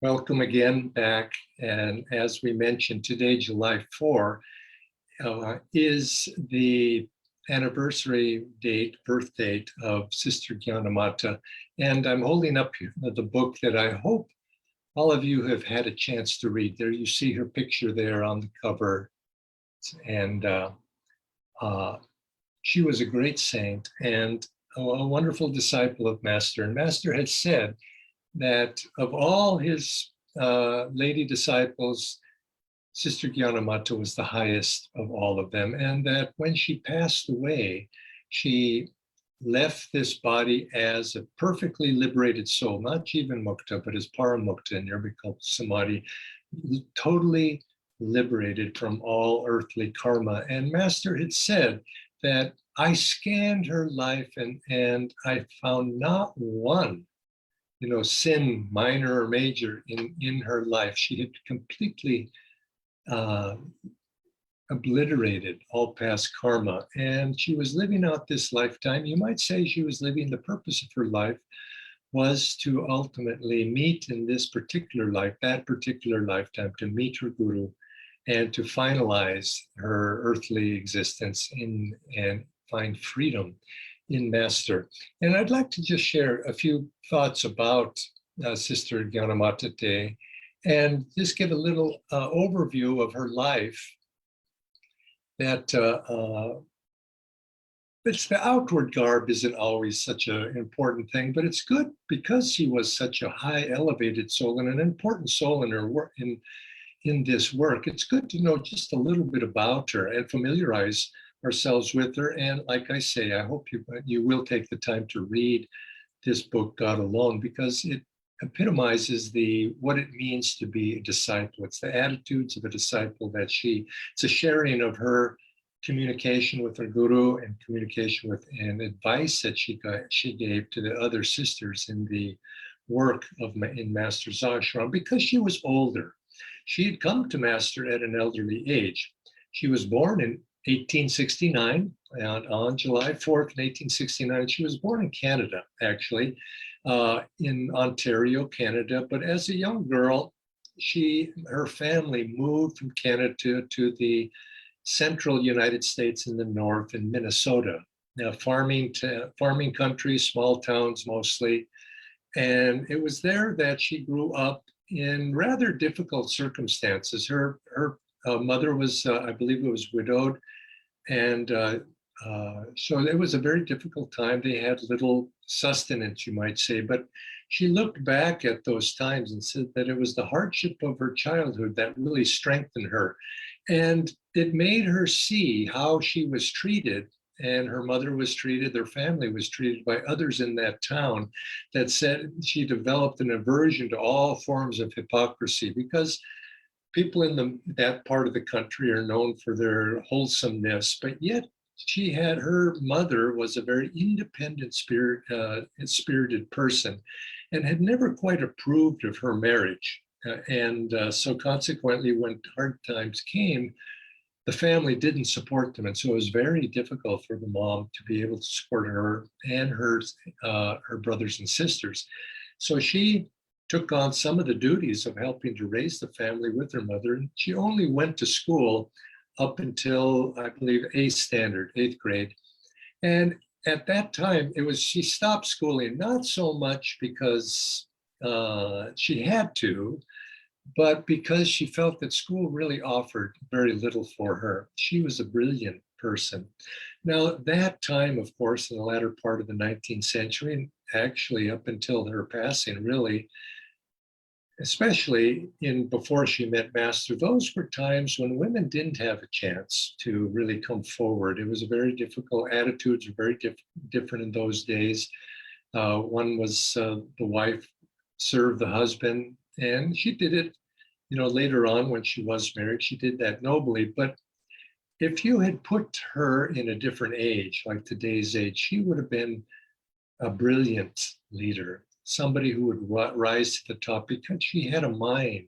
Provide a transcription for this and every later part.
Welcome again back. And as we mentioned, today, July 4, is the anniversary date, birth date of Sister Gyanmata. And I'm holding up here the book that I hope all of you have had a chance to read. There you see her picture there on the cover. And she was a great saint and a wonderful disciple of Master. And Master had said that of all his lady disciples, Sister Gyanmata was the highest of all of them, and that when she passed away, she left this body as a perfectly liberated soul, not Jivan Mukta, but as Paramukta in Nirvikalpa Samadhi, totally liberated from all earthly karma. And Master had said that I scanned her life and I found not one sin, minor or major, in her life. She had completely obliterated all past karma, and she was living out this lifetime. You might say she was living the purpose of her life was to ultimately meet in this particular life, that particular lifetime, to meet her guru and to finalize her earthly existence and find freedom in Master. And I'd like to just share a few thoughts about Sister Gyanmata today and just give a little overview of her life. That it's the outward garb isn't always such an important thing, but it's good because she was such a high elevated soul and an important soul in her work, in this work. It's good to know just a little bit about her and familiarize ourselves with her. And like I say, I hope you will take the time to read this book, God Alone, because it epitomizes what it means to be a disciple. It's the attitudes of a disciple it's a sharing of her communication with her guru and communication with and advice that she gave to the other sisters in the work in Master's ashram, because she was older. She had come to Master at an elderly age. She was born in 1869, and on July 4th, in 1869, she was born in Canada, actually, in Ontario, Canada. But as a young girl, her family moved from Canada to the central United States in the north, in Minnesota. Now, farming country, small towns mostly. And it was there that she grew up in rather difficult circumstances. Her mother was, I believe it was widowed. And so it was a very difficult time. They had little sustenance, you might say, but she looked back at those times and said that it was the hardship of her childhood that really strengthened her. And it made her see how she was treated, and her mother was treated, their family was treated by others in that town, that said she developed an aversion to all forms of hypocrisy, because people in that part of the country are known for their wholesomeness, but yet her mother was a very independent spirited person and had never quite approved of her marriage. So consequently, when hard times came, the family didn't support them. And so it was very difficult for the mom to be able to support her and her brothers and sisters. So she took on some of the duties of helping to raise the family with her mother. And she only went to school up until, I believe, eighth grade. And at that time, she stopped schooling, not so much because she had to, but because she felt that school really offered very little for her. She was a brilliant person. Now, that time, of course, in the latter part of the 19th century, and actually up until her passing, really, especially before she met Master, those were times when women didn't have a chance to really come forward. It was a very difficult. Attitudes were very different in those days. One was the wife served the husband, and she did it, later on when she was married, she did that nobly. But if you had put her in a different age, like today's age, she would have been a brilliant leader, somebody who would rise to the top, because she had a mind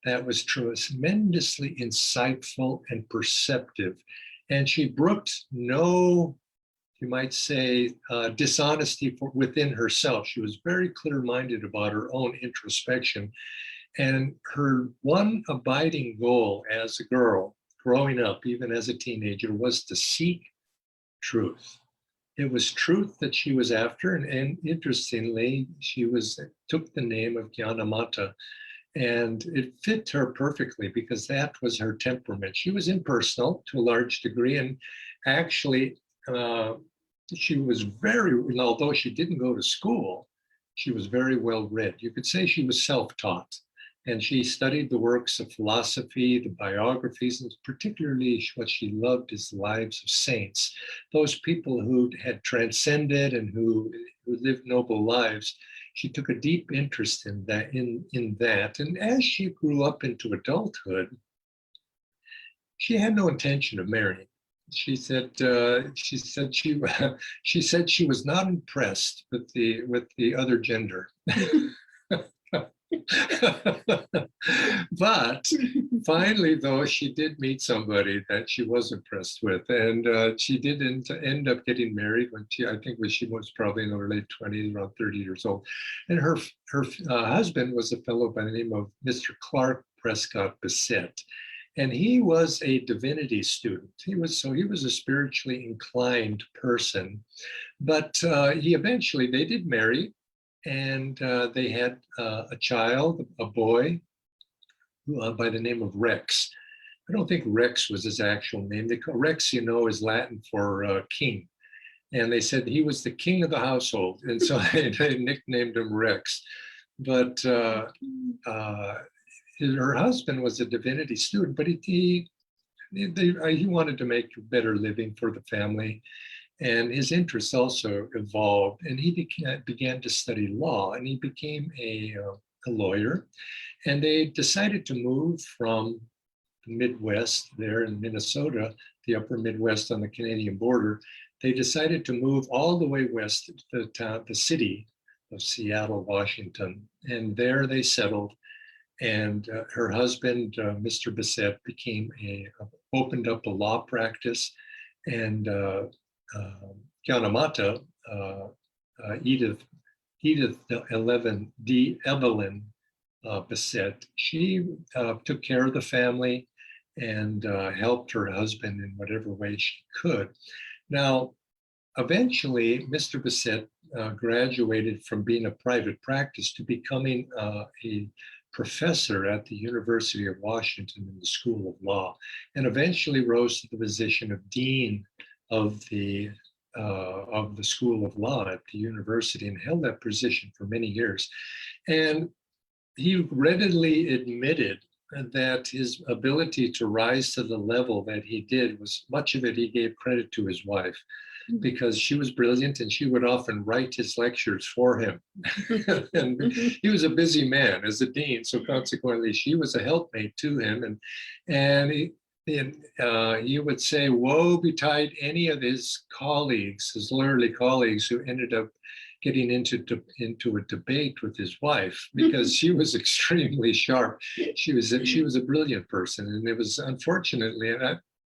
that was tremendously insightful and perceptive. And she brooked no, you might say, dishonesty within herself. She was very clear-minded about her own introspection. And her one abiding goal as a girl, growing up, even as a teenager, was to seek truth. It was truth that she was after, and interestingly, took the name of Gyanmata, and it fit her perfectly because that was her temperament. She was impersonal to a large degree, and actually, she was although she didn't go to school, she was very well read. You could say she was self-taught, and she studied the works of philosophy, the biographies, and particularly what she loved is the lives of saints, those people who had transcended and who lived noble lives. She took a deep interest in that. And as she grew up into adulthood, she had no intention of marrying. She said she said she was not impressed with the other gender. But finally, though, she did meet somebody that she was impressed with, and she did end up getting married when she was probably in her late 20s, around 30 years old. And her husband was a fellow by the name of Mr. Clark Prescott Bissett. And he was a divinity student. He was a spiritually inclined person, but they did marry, and they had a child, a boy, by the name of Rex. I don't think Rex was his actual name. Rex, is Latin for king. And they said he was the king of the household. And so they nicknamed him Rex. But her husband was a divinity student, but he wanted to make a better living for the family. And his interests also evolved, and he began to study law, and he became a lawyer. And they decided to move from the Midwest there in Minnesota, the upper Midwest on the Canadian border. They decided to move all the way west to the city of Seattle, Washington. And there they settled. And her husband, Mr. Bissett, opened up a law practice, and Gyanmata, Edith Evelyn Bissett, she took care of the family and helped her husband in whatever way she could. Now, eventually, Mr. Bissett graduated from being a private practice to becoming a professor at the University of Washington in the School of Law, and eventually rose to the position of dean of the School of Law at the university, and held that position for many years. And he readily admitted that his ability to rise to the level that he did was much of it he gave credit to his wife, because she was brilliant and she would often write his lectures for him. And he was a busy man as a dean, so consequently she was a helpmate to him. And he would say, woe betide any of his colleagues, his lawyer colleagues, who ended up getting into a debate with his wife, because she was extremely sharp. She was a brilliant person, and it was unfortunately,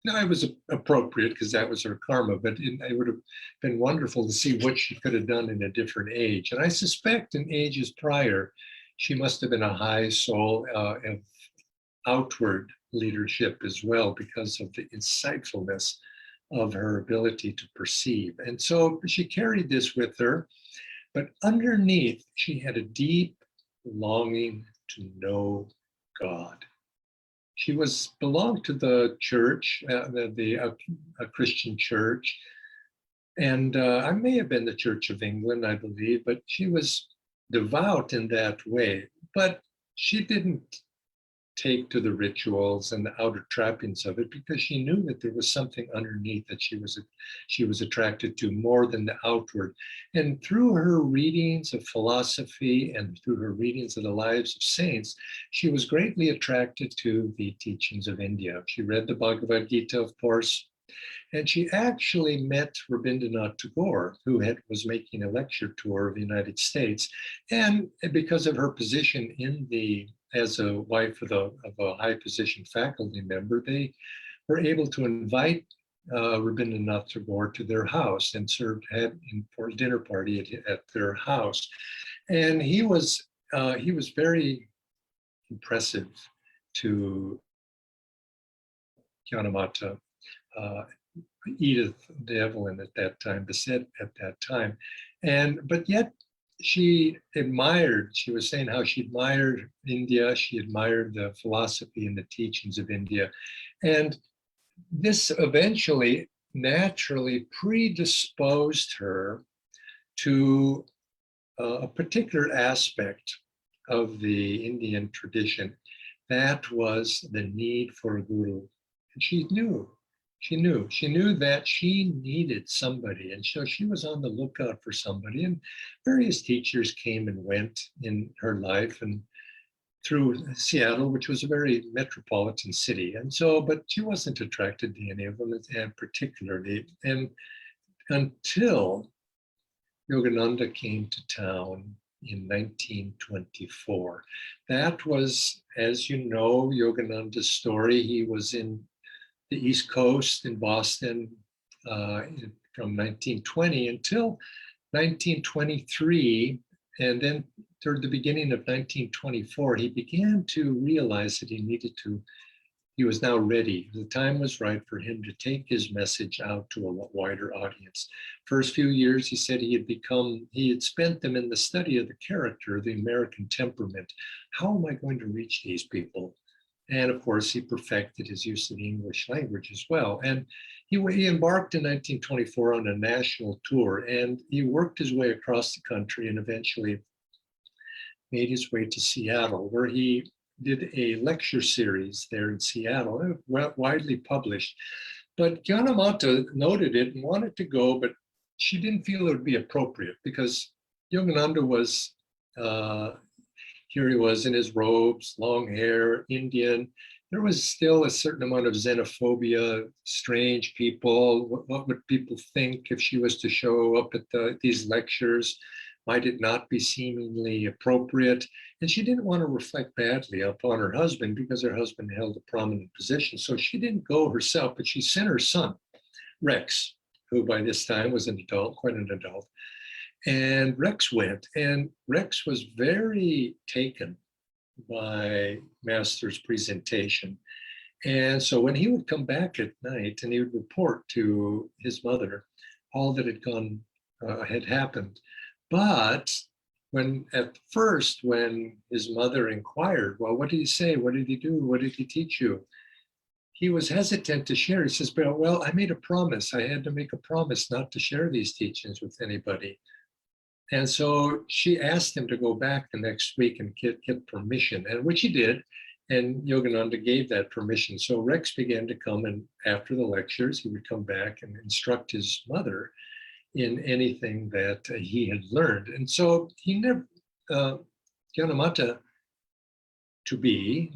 it was appropriate because that was her karma, but it would have been wonderful to see what she could have done in a different age. And I suspect in ages prior, she must have been a high soul of outward leadership as well, because of the insightfulness of her ability to perceive. And so she carried this with her, but underneath, she had a deep longing to know God. She belonged to the church, a Christian church, and I may have been the Church of England, I believe, but she was devout in that way. But she didn't take to the rituals and the outer trappings of it, because she knew that there was something underneath that she was attracted to more than the outward. And through her readings of philosophy and through her readings of the lives of saints, she was greatly attracted to the teachings of India. She read the Bhagavad Gita, of course, and she actually met Rabindranath Tagore, who was making a lecture tour of the United States. And because of her position as a wife of a high position faculty member, they were able to invite Rabindranath Tagore to their house and for a dinner party at their house. And he was very impressive to Gyanmata, Edith de Evelyn at that time, Beset at that time. But yet she was saying how she admired India, she admired the philosophy and the teachings of India. And this eventually naturally predisposed her to a particular aspect of the Indian tradition. That was the need for a guru. And she knew that she needed somebody. And so she was on the lookout for somebody. And various teachers came and went in her life, and through Seattle, which was a very metropolitan city. And so, but she wasn't attracted to any of them, and particularly, and until Yogananda came to town in 1924. That was, as you know, Yogananda's story. He was in the East Coast in Boston from 1920 until 1923. And then toward the beginning of 1924, he began to realize that he was now ready. The time was right for him to take his message out to a wider audience. First few years, he said he had spent them in the study of the character, the American temperament. How am I going to reach these people? And of course, he perfected his use of the English language as well. And he embarked in 1924 on a national tour, and he worked his way across the country and eventually made his way to Seattle, where he did a lecture series there in Seattle, widely published. But Gyanmata noted it and wanted to go, but she didn't feel it would be appropriate because Yogananda was, here he was in his robes, long hair, Indian. There was still a certain amount of xenophobia, strange people. What would people think if she was to show up at these lectures? Might it not be seemingly appropriate? And she didn't want to reflect badly upon her husband because her husband held a prominent position. So she didn't go herself, but she sent her son, Rex, who by this time was an adult, quite an adult. And Rex went, and Rex was very taken by Master's presentation. And so when he would come back at night and he would report to his mother all that had happened. But at first, when his mother inquired, well, what did he say? What did he do? What did he teach you? He was hesitant to share. He says, well, I made a promise. I had to make a promise not to share these teachings with anybody. And so she asked him to go back the next week and get permission, and which he did. And Yogananda gave that permission. So Rex began to come, and after the lectures, he would come back and instruct his mother in anything that he had learned. And so he never, Gyanmata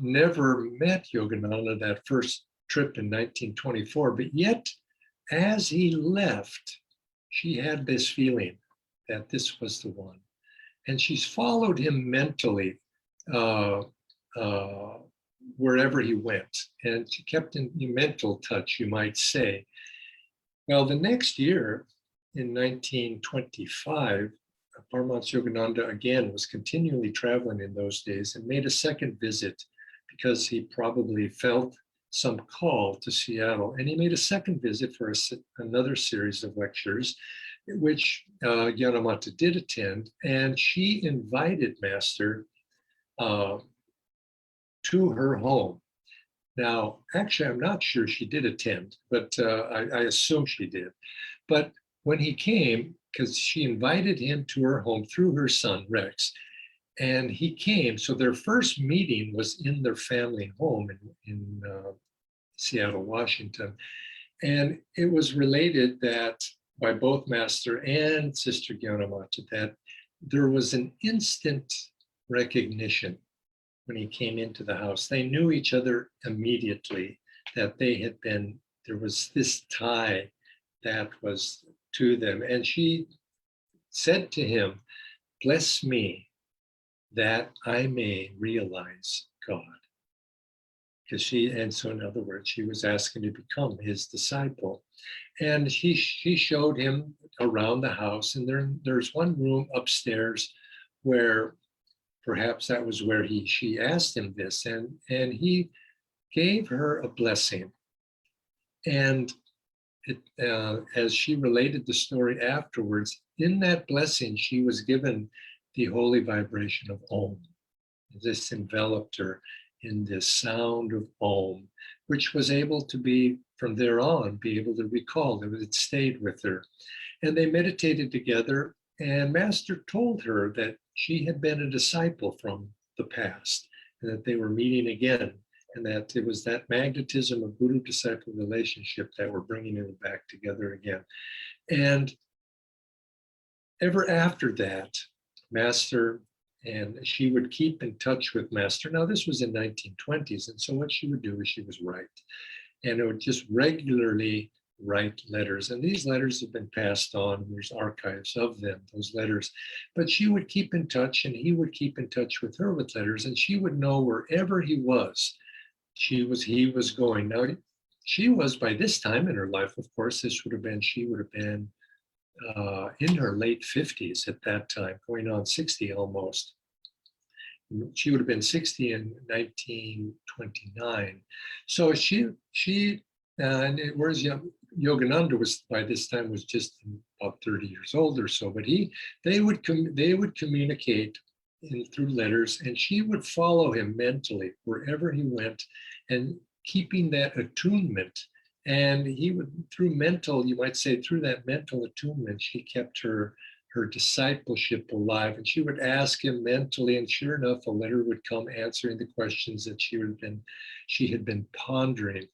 never met Yogananda that first trip in 1924, but yet as he left, she had this feeling that this was the one. And she's followed him mentally wherever he went. And she kept in mental touch, you might say. Well, the next year, in 1925, Paramahansa Yogananda again was continually traveling in those days and made a second visit because he probably felt some call to Seattle. And he made a second visit for another series of lectures, which Gyanmata did attend, and she invited Master to her home. Now, actually, I'm not sure she did attend, but I assume she did. But when he came, because she invited him to her home through her son, Rex, and he came. So their first meeting was in their family home in Seattle, Washington. And it was related that by both Master and Sister Gyanmata that there was an instant recognition when he came into the house. They knew each other immediately, that there was this tie that was to them. And she said to him, bless me that I may realize God. So in other words, she was asking to become his disciple. And she showed him around the house. And there's one room upstairs where perhaps that was where she asked him this, and he gave her a blessing. And as she related the story afterwards, in that blessing, she was given the holy vibration of Om. This enveloped her in this sound of Om, which was able to be, from there on, be able to recall. It stayed with her. And they meditated together, and Master told her that she had been a disciple from the past, and that they were meeting again, and that it was that magnetism of guru-disciple relationship that were bringing them back together again. And ever after that, Master and she would keep in touch with Master. Now, this was in 1920s, and so what she would do is she was write, and it would just regularly write letters. And these letters have been passed on. There's archives of them, those letters. But she would keep in touch, and he would keep in touch with her with letters, and she would know wherever he was, he was going. Now, she was, by this time in her life, of course, she would have been in her late 50s at that time, going on 60 almost. She would have been 60 in 1929. So whereas Yogananda was, by this time, was just about 30 years old or so, but they would communicate through letters, and she would follow him mentally wherever he went, and keeping that attunement. And he would, through that mental attunement, she kept her discipleship alive. And she would ask him mentally, and sure enough, a letter would come answering the questions that she had been pondering.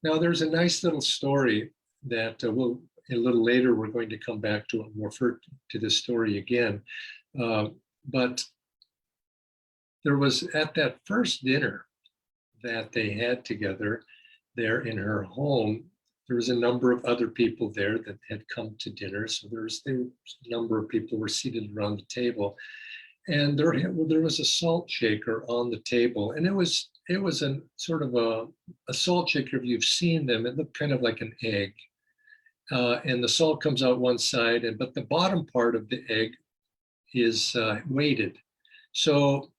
Now, there's a nice little story that a little later, we're going to come back to and refer to this story again. But there was, at that first dinner that they had together there in her home, there was a number of other people there that had come to dinner. So there was a number of people were seated around the table, and there was a salt shaker on the table, and it was a sort of a salt shaker. If you've seen them, it looked kind of like an egg, and the salt comes out one side, but the bottom part of the egg is weighted, so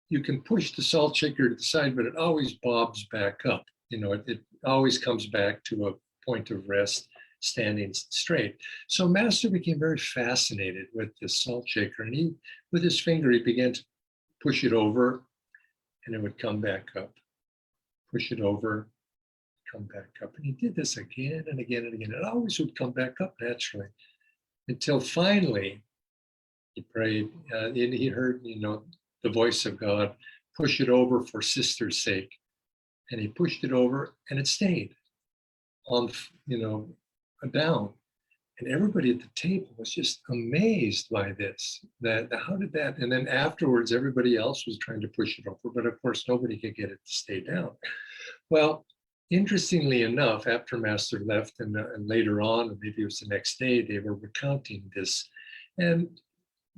you can push the salt shaker to the side, but it always bobs back up. It always comes back to a point of rest, standing straight. So Master became very fascinated with this salt shaker, and with his finger, he began to push it over, and it would come back up. Push it over, come back up. And he did this again and again and again. It always would come back up naturally, until finally he prayed, and he heard, the voice of God, push it over for sister's sake. And he pushed it over, and it stayed on, down. And everybody at the table was just amazed by this, how did that, and then afterwards, everybody else was trying to push it over, but of course, nobody could get it to stay down. Well, interestingly enough, after Master left, and later on, maybe it was the next day, they were recounting this, and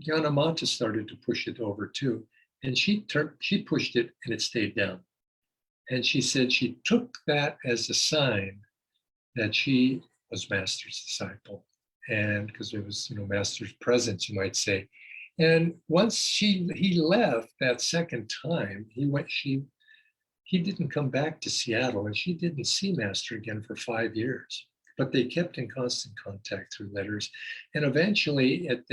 Gyanmata started to push it over too. And she pushed it, and it stayed down. And she said she took that as a sign that she was Master's disciple, and because it was, Master's presence, you might say. And once he left that second time, he didn't come back to Seattle, and she didn't see Master again for 5 years. But they kept in constant contact through letters, and eventually, at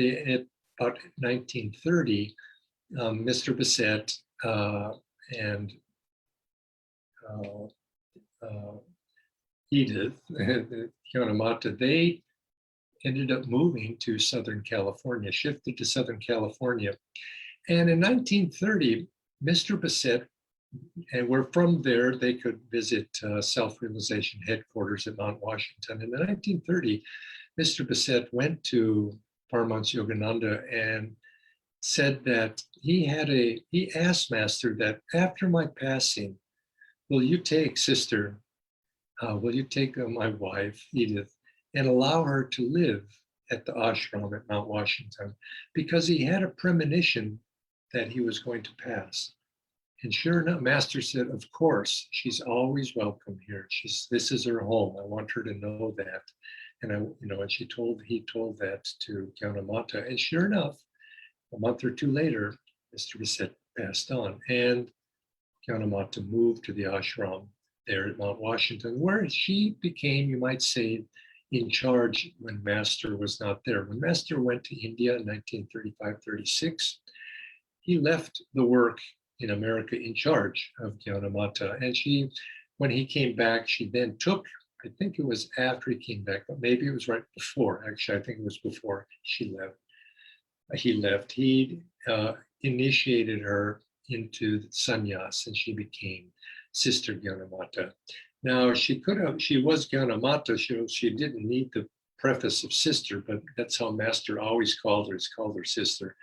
about 1930, Mr. Bissett and Edith, Gyanmata, they ended up moving to Southern California, shifted to Southern California. And in 1930, Mr. Bissett, and from there, they could visit Self-Realization headquarters at Mount Washington. In 1930, Mr. Bissett went to Paramahansa Yogananda and said that he asked Master that after my passing, will you take my wife, Edith, and allow her to live at the ashram at Mount Washington? Because he had a premonition that he was going to pass. And sure enough, Master said, of course, she's always welcome here. This is her home. I want her to know that. And and he told that to Gyanmata. And sure enough, a month or two later, Mr. Bissett passed on. And Gyanmata moved to the ashram there at Mount Washington, where she became, you might say, in charge when Master was not there. When Master went to India in 1935-36, he left the work in America in charge of Gyanmata. And she, when he came back, she then took, I think it was after he came back, but maybe it was right before. Actually, I think it was before she left. He left. He initiated her into the sannyas, and she became Sister Gyanmata. Now, she was Gyanmata, she didn't need the preface of sister, but that's how Master always called her. He's called her sister.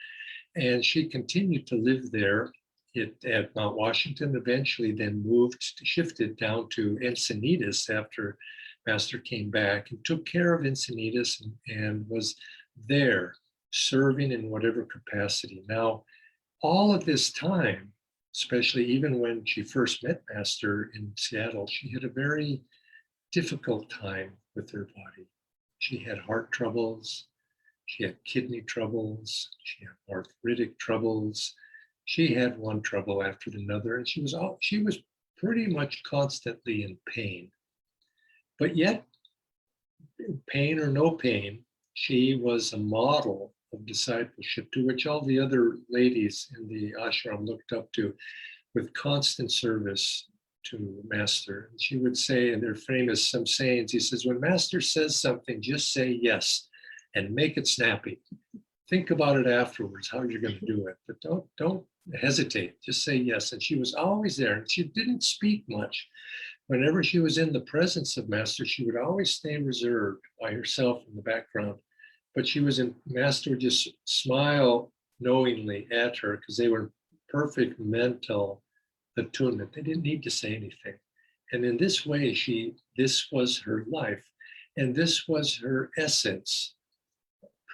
And she continued to live there at Mount Washington, eventually then shifted down to Encinitas after Master came back, and took care of Encinitas and was there serving in whatever capacity. Now, all of this time, especially even when she first met Master in Seattle, she had a very difficult time with her body. She had heart troubles, she had kidney troubles, she had arthritic troubles. She had one trouble after another, and she was pretty much constantly in pain. But yet, pain or no pain, she was a model of discipleship to which all the other ladies in the ashram looked up to, with constant service to Master. And she would say, and they're famous, some sayings, he says, when Master says something, just say yes and make it snappy. Think about it afterwards, how you're going to do it, but don't hesitate, just say yes. And she was always there, and she didn't speak much. Whenever she was in the presence of Master, she would always stay reserved by herself in the background. But Master would just smile knowingly at her because they were perfect mental attunement. They didn't need to say anything. And in this way, this was her life. And this was her essence,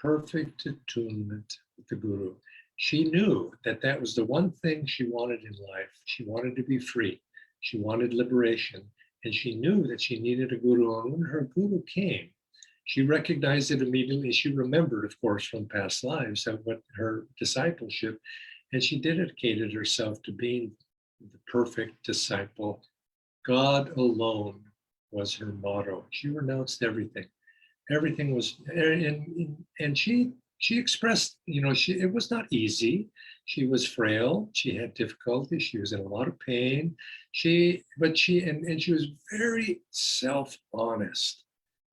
perfect attunement with the Guru. She knew that that was the one thing she wanted in life. She wanted to be free. She wanted liberation. And she knew that she needed a Guru. And when her Guru came, she recognized it immediately. She remembered, of course, from past lives of what her discipleship, and she dedicated herself to being the perfect disciple. God alone was her motto. She renounced everything. Everything was, and she expressed, it was not easy. She was frail. She had difficulties. She was in a lot of pain. She was very self-honest.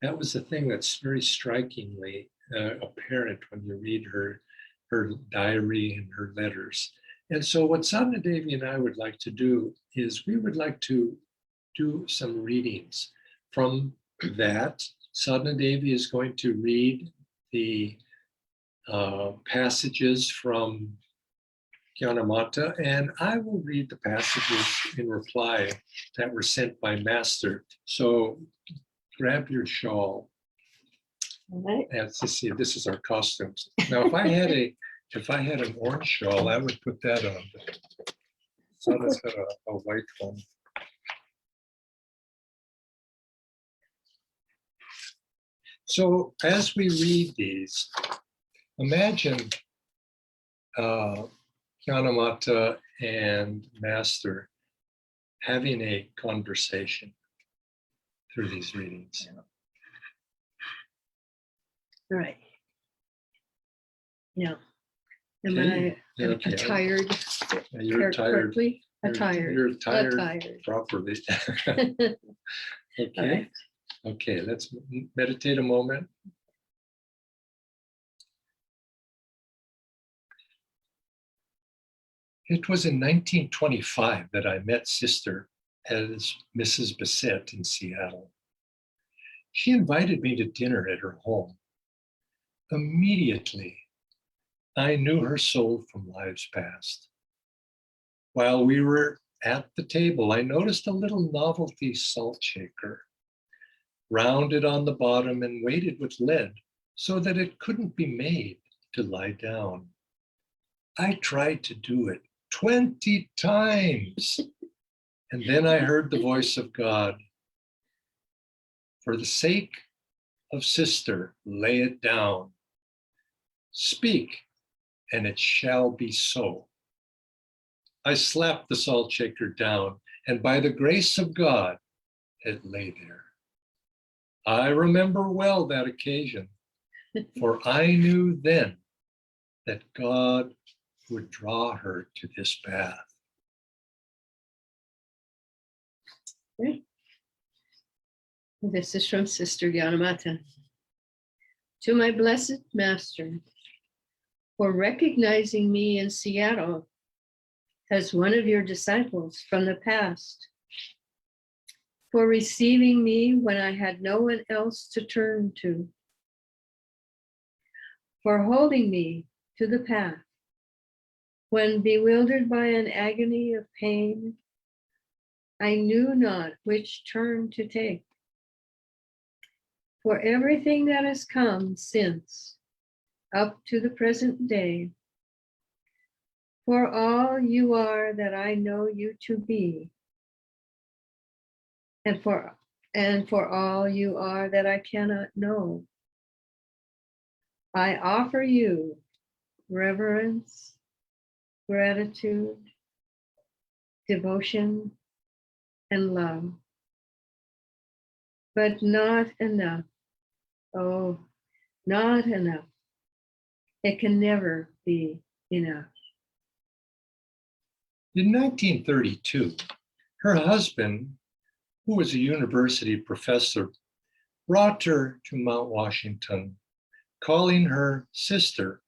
That was the thing that's very strikingly apparent when you read her diary and her letters. And so what Sadhana Devi and I would like to do is we would like to do some readings from that. Sadhana Devi is going to read the passages from Gyanmata, and I will read the passages in reply that were sent by Master. So grab your shawl. All right. Let's see, this is our costumes. Now, if I had an orange shawl, I would put that on. Sadhana's got a white one. So as we read these, imagine Gyanmata and Master having a conversation through these readings. All right. Now, am Okay. I Okay. attired? You're tired. Correctly? Attired. You're tired Attired. properly. All Okay. right. Okay, let's meditate a moment. It was in 1925 that I met Sister as Mrs. Bissett in Seattle. She invited me to dinner at her home. Immediately, I knew her soul from lives past. While we were at the table, I noticed a little novelty salt shaker, rounded on the bottom and weighted with lead so that it couldn't be made to lie down. I tried to do it 20 times. And then I heard the voice of God. For the sake of Sister, lay it down. Speak, and it shall be so. I slapped the salt shaker down, and by the grace of God, it lay there. I remember well that occasion, for I knew then that God would draw her to this path. Okay. This is from Sister Gyanmata. To my blessed Master, for recognizing me in Seattle as one of your disciples from the past, for receiving me when I had no one else to turn to, for holding me to the path when bewildered by an agony of pain, I knew not which turn to take. For everything that has come since, up to the present day, for all you are that I know you to be, and for all you are that I cannot know, I offer you reverence, gratitude, devotion, and love. But not enough. Oh, not enough. It can never be enough. In 1932, her husband, who was a university professor, brought her to Mount Washington, calling her sister.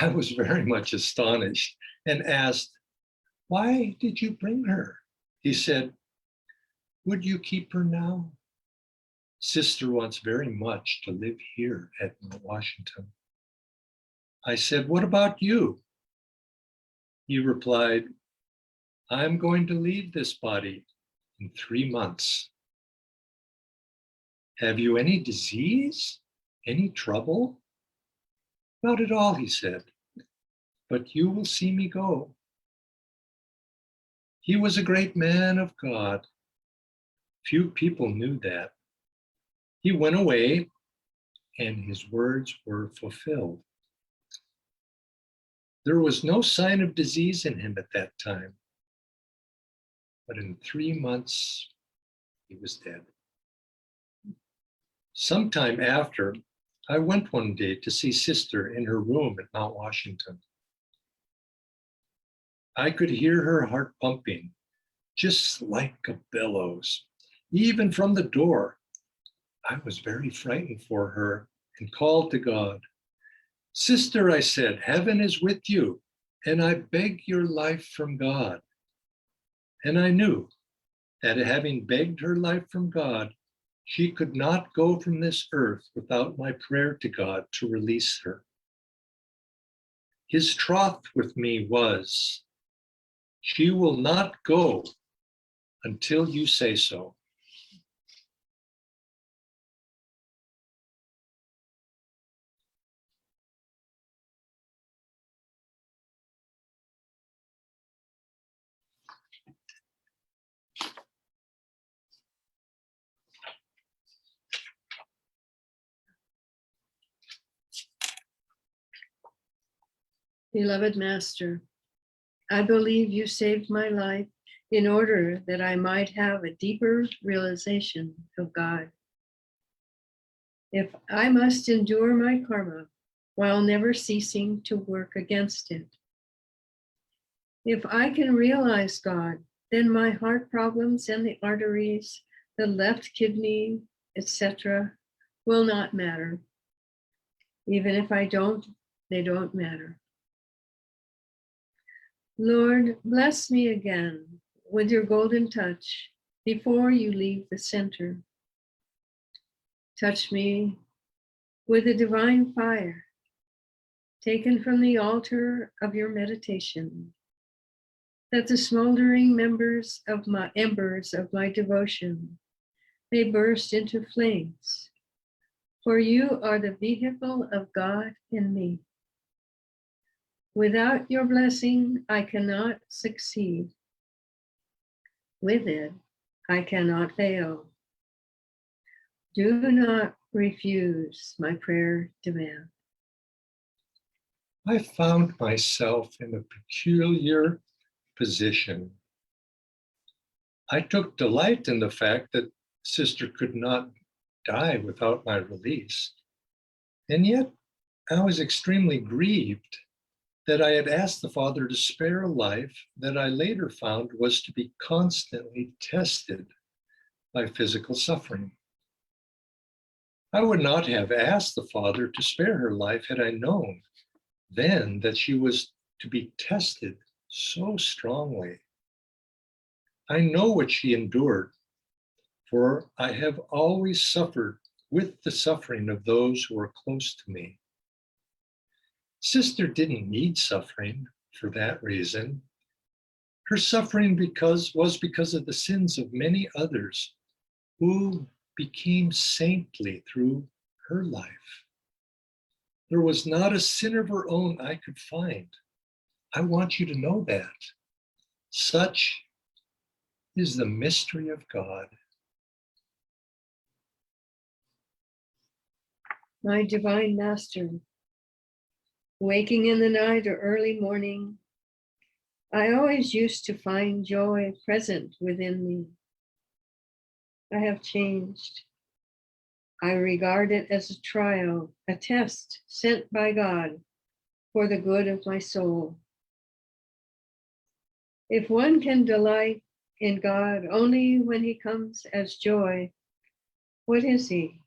I was very much astonished and asked, "Why did you bring her?" He said, "Would you keep her now? Sister wants very much to live here at Mount Washington." I said, "What about you?" He replied, "I'm going to leave this body in 3 months. Have you any disease? Any trouble?" "Not at all," he said, "but you will see me go." He was a great man of God. Few people knew that. He went away and his words were fulfilled. There was no sign of disease in him at that time, but in 3 months, he was dead. Sometime after, I went one day to see Sister in her room at Mount Washington. I could hear her heart pumping, just like a bellows, even from the door. I was very frightened for her and called to God. "Sister," I said, "heaven is with you, and I beg your life from God." And I knew that having begged her life from God, she could not go from this earth without my prayer to God to release her. His troth with me was, "She will not go until you say so." Beloved Master, I believe you saved my life in order that I might have a deeper realization of God. If I must endure my karma while never ceasing to work against it, if I can realize God, then my heart problems and the arteries, the left kidney, etc., will not matter. Even if I don't, they don't matter. Lord, bless me again with your golden touch before you leave the center. Touch me with the divine fire taken from the altar of your meditation, that the smoldering embers of my devotion may burst into flames, for you are the vehicle of God in me. Without your blessing, I cannot succeed. With it, I cannot fail. Do not refuse my prayer demand. I found myself in a peculiar position. I took delight in the fact that Sister could not die without my release. And yet I was extremely grieved that I had asked the Father to spare a life that I later found was to be constantly tested by physical suffering. I would not have asked the Father to spare her life had I known then that she was to be tested so strongly. I know what she endured, for I have always suffered with the suffering of those who are close to me. Sister didn't need suffering for that reason. Her suffering was because of the sins of many others who became saintly through her life. There was not a sin of her own I could find. I want you to know that. Such is the mystery of God. My divine Master, waking in the night or early morning, I always used to find joy present within me. I have changed. I regard it as a trial, a test sent by God for the good of my soul. If one can delight in God only when he comes as joy, what is he?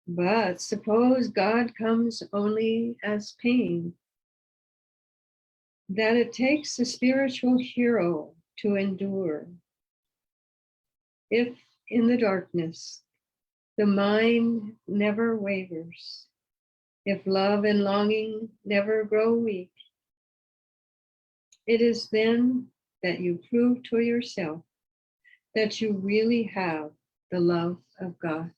But suppose God comes only as pain, that it takes a spiritual hero to endure. If in the darkness the mind never wavers, if love and longing never grow weak, it is then that you prove to yourself that you really have the love of God.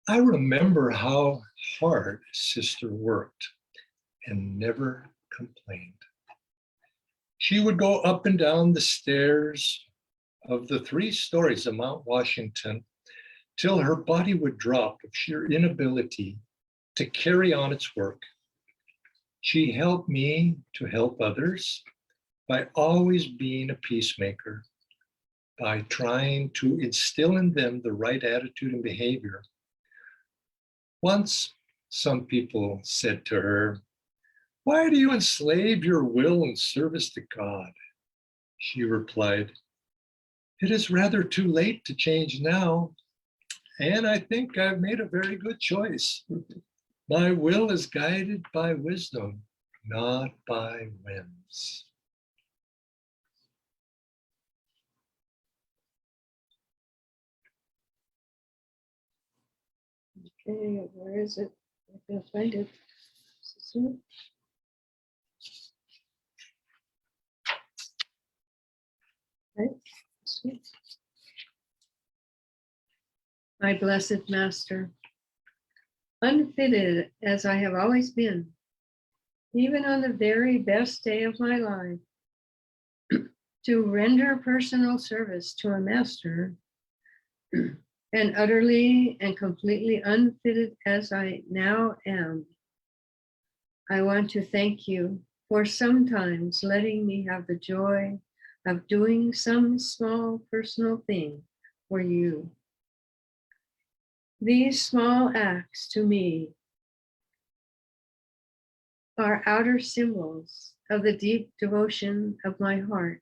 I remember how hard Sister worked and never complained. She would go up and down the stairs of the 3 stories of Mount Washington till her body would drop of sheer inability to carry on its work. She helped me to help others by always being a peacemaker, by trying to instill in them the right attitude and behavior. Once, some people said to her, "Why do you enslave your will in service to God?" She replied, "It is rather too late to change now, and I think I've made a very good choice. My will is guided by wisdom, not by whims." Okay, where is it? I can't find it. Right. My blessed Master, unfitted as I have always been, even on the very best day of my life, to render personal service to a master, and utterly and completely unfitted as I now am, I want to thank you for sometimes letting me have the joy of doing some small personal thing for you. These small acts to me are outer symbols of the deep devotion of my heart.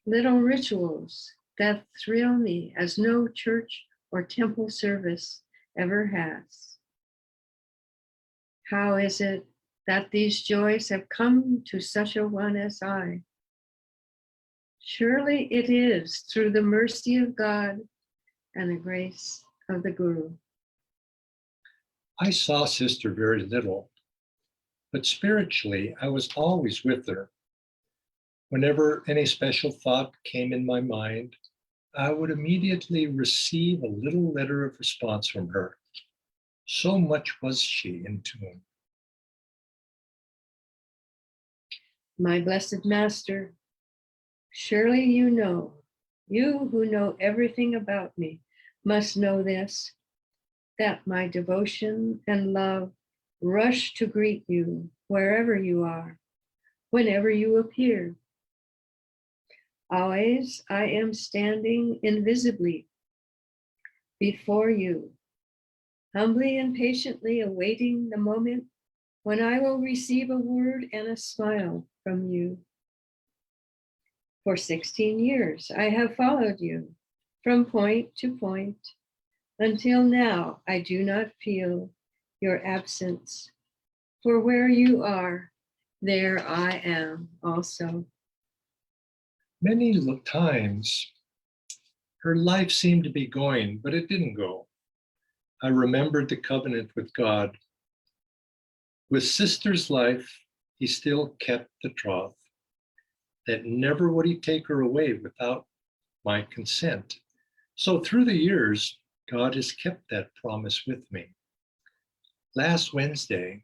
Little rituals that thrill me as no church or temple service ever has. How is it that these joys have come to such a one as I? Surely it is through the mercy of God and the grace of the Guru. I saw Sister very little, but spiritually, I was always with her. Whenever any special thought came in my mind, I would immediately receive a little letter of response from her. So much was she in tune. My blessed Master, surely you who know everything about me, must know this, that my devotion and love rush to greet you wherever you are, whenever you appear. Always I am standing invisibly before you, humbly and patiently awaiting the moment when I will receive a word and a smile from you. For 16 years, I have followed you from point to point. Until now, I do not feel your absence. For where you are, there I am also. Many times, her life seemed to be going, but it didn't go. I remembered the covenant with God. With sister's life, he still kept the troth that never would he take her away without my consent. So through the years, God has kept that promise with me. Last Wednesday,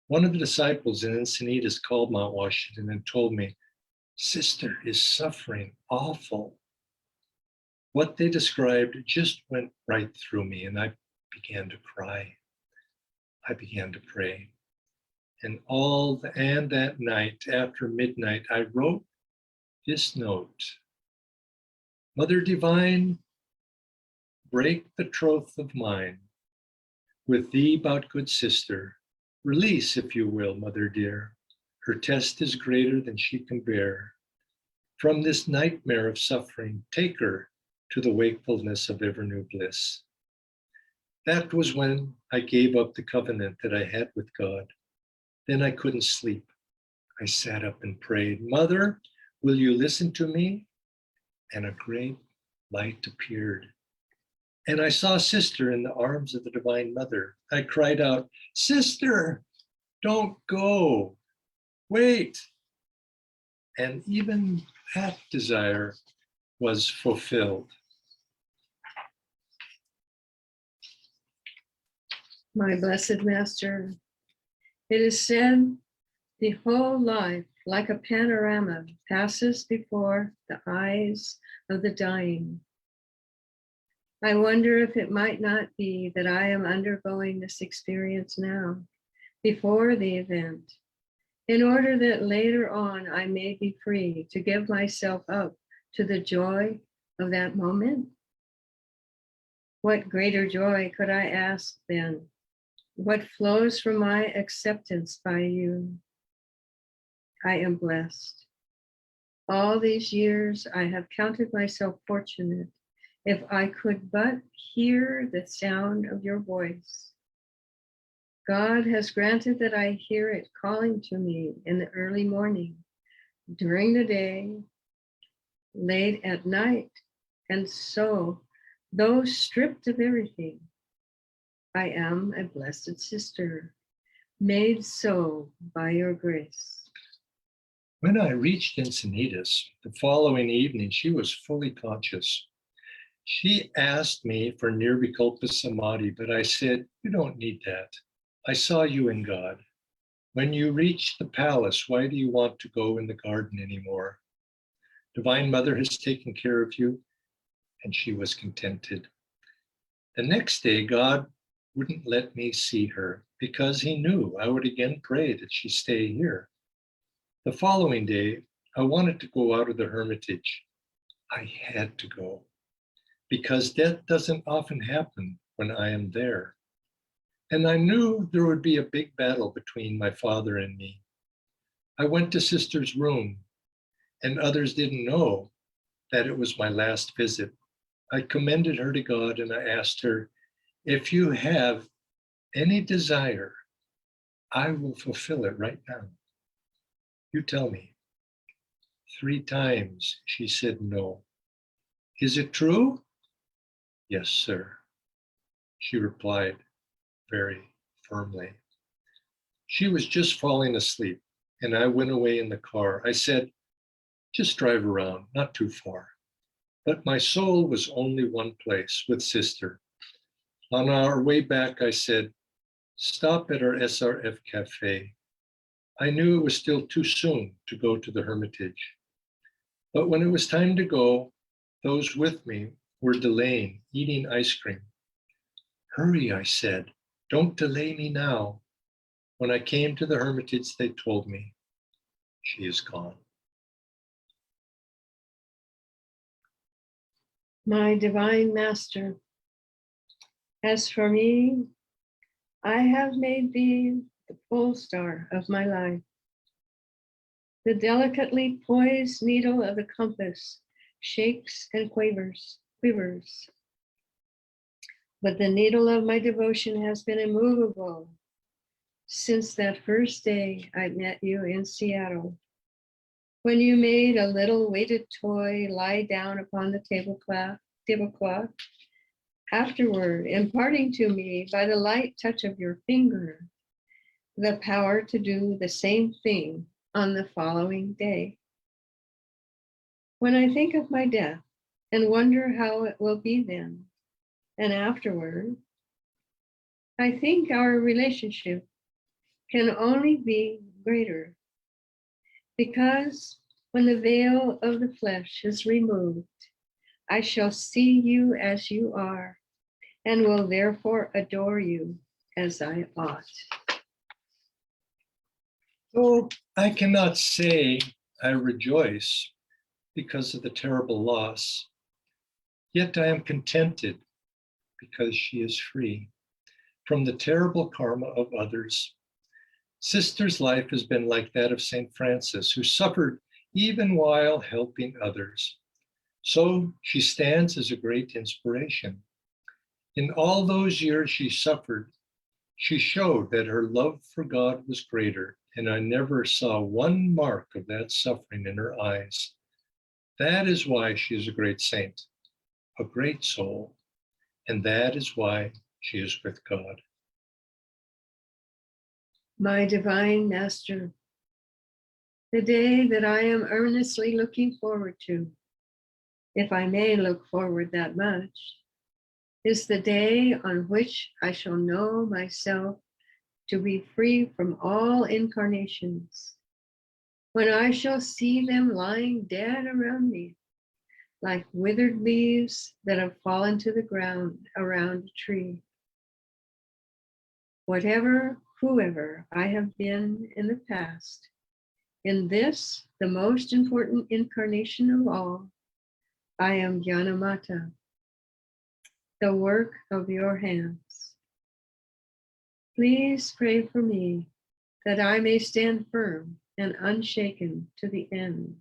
one of the disciples in Encinitas called Mount Washington and told me, "Sister is suffering awful." What they described just went right through me, and I began to cry. I began to pray. And that night after midnight, I wrote this note. Mother Divine, break the troth of mine with thee about good sister. Release, if you will, mother dear. Her test is greater than she can bear. From this nightmare of suffering, take her to the wakefulness of ever new bliss. That was when I gave up the covenant that I had with God. Then I couldn't sleep. I sat up and prayed, Mother, will you listen to me? And a great light appeared. And I saw Sister in the arms of the Divine Mother. I cried out, Sister, don't go, wait. And even that desire was fulfilled. My blessed Master, it is said the whole life, like a panorama, passes before the eyes of the dying. I wonder if it might not be that I am undergoing this experience now, before the event, in order that later on I may be free to give myself up to the joy of that moment. What greater joy could I ask then? What flows from my acceptance by you? I am blessed. All these years I have counted myself fortunate if I could but hear the sound of your voice. God has granted that I hear it calling to me in the early morning, during the day, late at night, and so, though stripped of everything, I am a blessed sister, made so by your grace. When I reached Encinitas, the following evening, she was fully conscious. She asked me for Nirvikalpa Samadhi, but I said, you don't need that. I saw you in God. When you reach the palace, why do you want to go in the garden anymore? Divine Mother has taken care of you, and she was contented. The next day, God wouldn't let me see her because he knew I would again pray that she stay here. The following day, I wanted to go out of the hermitage. I had to go because death doesn't often happen when I am there. And I knew there would be a big battle between my father and me. I went to Sister's room, and others didn't know that it was my last visit. I commended her to God and I asked her, if you have any desire, I will fulfill it right now. You tell me. 3 times she said no. Is it true? Yes, sir. She replied very firmly. She was just falling asleep and I went away in the car. I said, just drive around, not too far. But my soul was only one place, with Sister. On our way back, I said, stop at our SRF cafe. I knew it was still too soon to go to the hermitage. But when it was time to go, those with me were delaying, eating ice cream. Hurry, I said, don't delay me now. When I came to the hermitage, they told me, she is gone. My divine master, as for me, I have made thee the pole star of my life. The delicately poised needle of the compass shakes and quivers. But the needle of my devotion has been immovable since that first day I met you in Seattle, when you made a little weighted toy lie down upon the tablecloth, afterward imparting to me by the light touch of your finger the power to do the same thing on the following day. When I think of my death and wonder how it will be then and afterward, I think our relationship can only be greater, because when the veil of the flesh is removed, I shall see you as you are and will therefore adore you as I ought. Though I cannot say I rejoice because of the terrible loss, yet I am contented because she is free from the terrible karma of others. Sister's life has been like that of St. Francis, who suffered even while helping others. So she stands as a great inspiration. In all those years she suffered, she showed that her love for God was greater, and I never saw one mark of that suffering in her eyes. That is why she is a great saint, a great soul, and that is why she is with God. My divine master, the day that I am earnestly looking forward to, if I may look forward that much, is the day on which I shall know myself to be free from all incarnations, when I shall see them lying dead around me, like withered leaves that have fallen to the ground around a tree. Whoever I have been in the past, in this, the most important incarnation of all, I am Gyanmata, the work of your hands. Please pray for me that I may stand firm and unshaken to the end.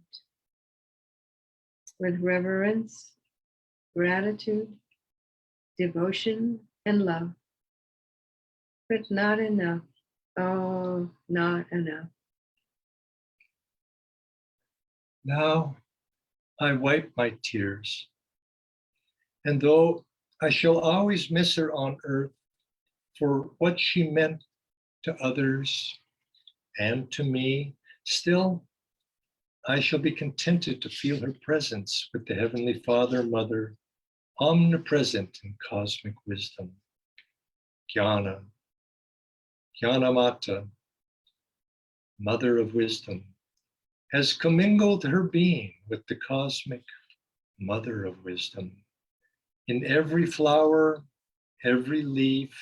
With reverence, gratitude, devotion, and love. But not enough. Oh, not enough. Now I wipe my tears, and though I shall always miss her on earth for what she meant to others and to me, still I shall be contented to feel her presence with the Heavenly Father, Mother, omnipresent in cosmic wisdom. Gyanmata, Mother of Wisdom, has commingled her being with the cosmic Mother of Wisdom. In every flower, every leaf,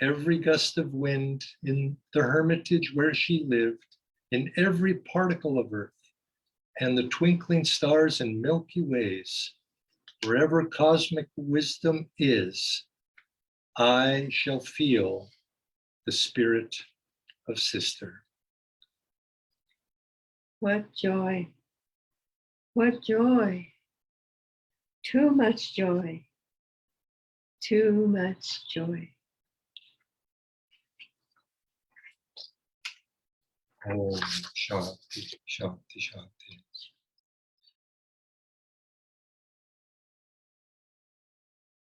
every gust of wind, in the hermitage where she lived, in every particle of earth, and the twinkling stars and Milky Ways, wherever cosmic wisdom is, I shall feel the spirit of sister. What joy. What joy. Too much joy. Too much joy. Om Shanti, Shanti, Shanti.